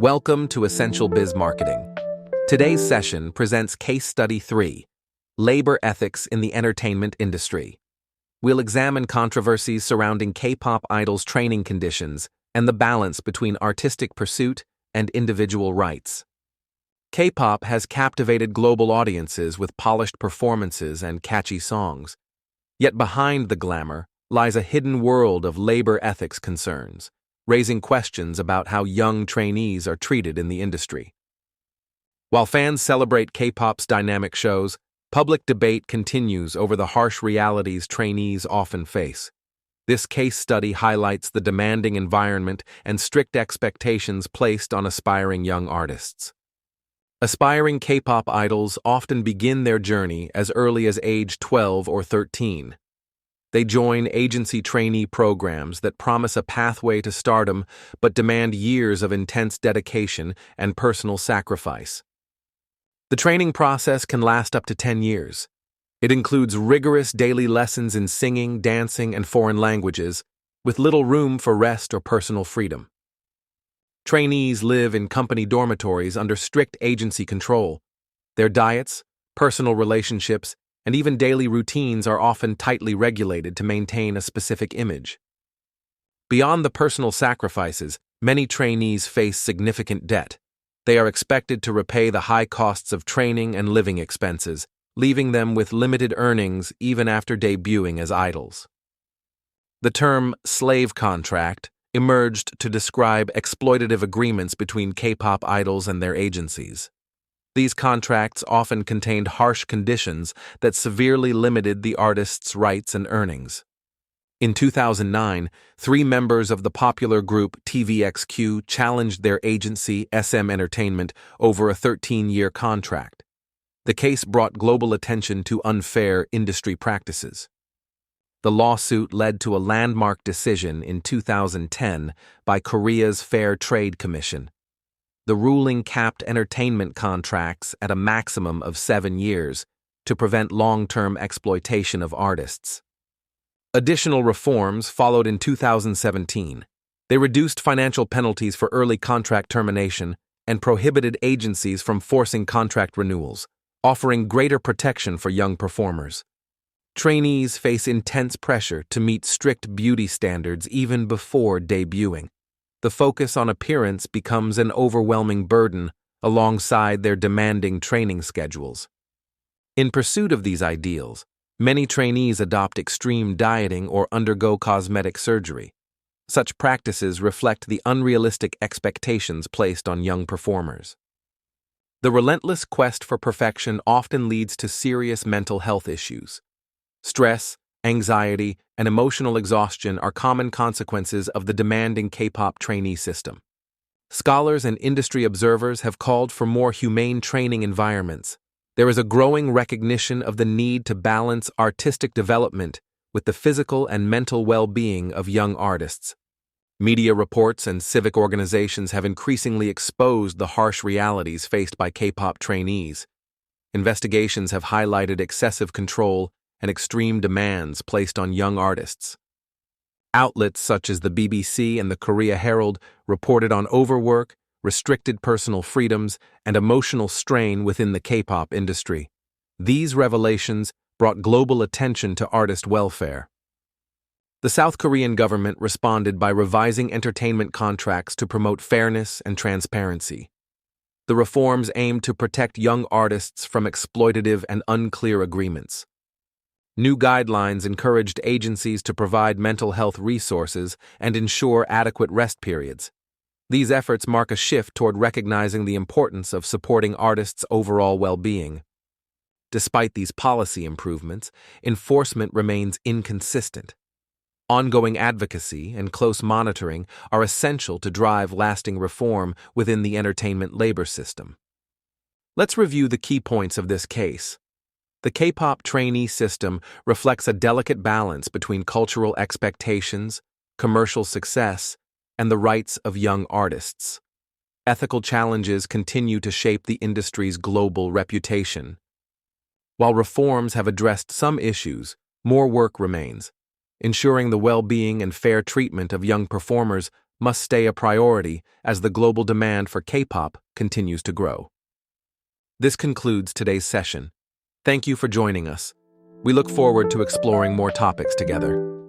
Welcome to Essential Biz Marketing. Today's session presents Case Study 3, Labor Ethics in the Entertainment Industry. We'll examine controversies surrounding K-pop idols' training conditions and the balance between artistic pursuit and individual rights. K-pop has captivated global audiences with polished performances and catchy songs. Yet behind the glamour lies a hidden world of labor ethics concerns, raising questions about how young trainees are treated in the industry. While fans celebrate K-pop's dynamic shows, public debate continues over the harsh realities trainees often face. This case study highlights the demanding environment and strict expectations placed on aspiring young artists. Aspiring K-pop idols often begin their journey as early as age 12 or 13. They join agency trainee programs that promise a pathway to stardom but demand years of intense dedication and personal sacrifice. The training process can last up to 10 years. It includes rigorous daily lessons in singing, dancing, and foreign languages, with little room for rest or personal freedom. Trainees live in company dormitories under strict agency control. Their diets, personal relationships, and even daily routines are often tightly regulated to maintain a specific image. Beyond the personal sacrifices, many trainees face significant debt. They are expected to repay the high costs of training and living expenses, leaving them with limited earnings even after debuting as idols. The term slave contract emerged to describe exploitative agreements between K-pop idols and their agencies. These contracts often contained harsh conditions that severely limited the artist's rights and earnings. In 2009, 3 members of the popular group TVXQ challenged their agency, SM Entertainment, over a 13-year contract. The case brought global attention to unfair industry practices. The lawsuit led to a landmark decision in 2010 by Korea's Fair Trade Commission. The ruling capped entertainment contracts at a maximum of 7 years to prevent long-term exploitation of artists. Additional reforms followed in 2017. They reduced financial penalties for early contract termination and prohibited agencies from forcing contract renewals, offering greater protection for young performers. Trainees face intense pressure to meet strict beauty standards even before debuting. The focus on appearance becomes an overwhelming burden alongside their demanding training schedules. In pursuit of these ideals, many trainees adopt extreme dieting or undergo cosmetic surgery. Such practices reflect the unrealistic expectations placed on young performers. The relentless quest for perfection often leads to serious mental health issues. Stress, anxiety, and emotional exhaustion are common consequences of the demanding K-pop trainee system. Scholars and industry observers have called for more humane training environments. There is a growing recognition of the need to balance artistic development with the physical and mental well-being of young artists. Media reports and civic organizations have increasingly exposed the harsh realities faced by K-pop trainees. Investigations have highlighted excessive control and extreme demands placed on young artists. Outlets such as the BBC and the Korea Herald reported on overwork, restricted personal freedoms, and emotional strain within the K-pop industry. These revelations brought global attention to artist welfare. The South Korean government responded by revising entertainment contracts to promote fairness and transparency. The reforms aimed to protect young artists from exploitative and unclear agreements. New guidelines encouraged agencies to provide mental health resources and ensure adequate rest periods. These efforts mark a shift toward recognizing the importance of supporting artists' overall well-being. Despite these policy improvements, enforcement remains inconsistent. Ongoing advocacy and close monitoring are essential to drive lasting reform within the entertainment labor system. Let's review the key points of this case. The K-pop trainee system reflects a delicate balance between cultural expectations, commercial success, and the rights of young artists. Ethical challenges continue to shape the industry's global reputation. While reforms have addressed some issues, more work remains. Ensuring the well-being and fair treatment of young performers must stay a priority as the global demand for K-pop continues to grow. This concludes today's session. Thank you for joining us. We look forward to exploring more topics together.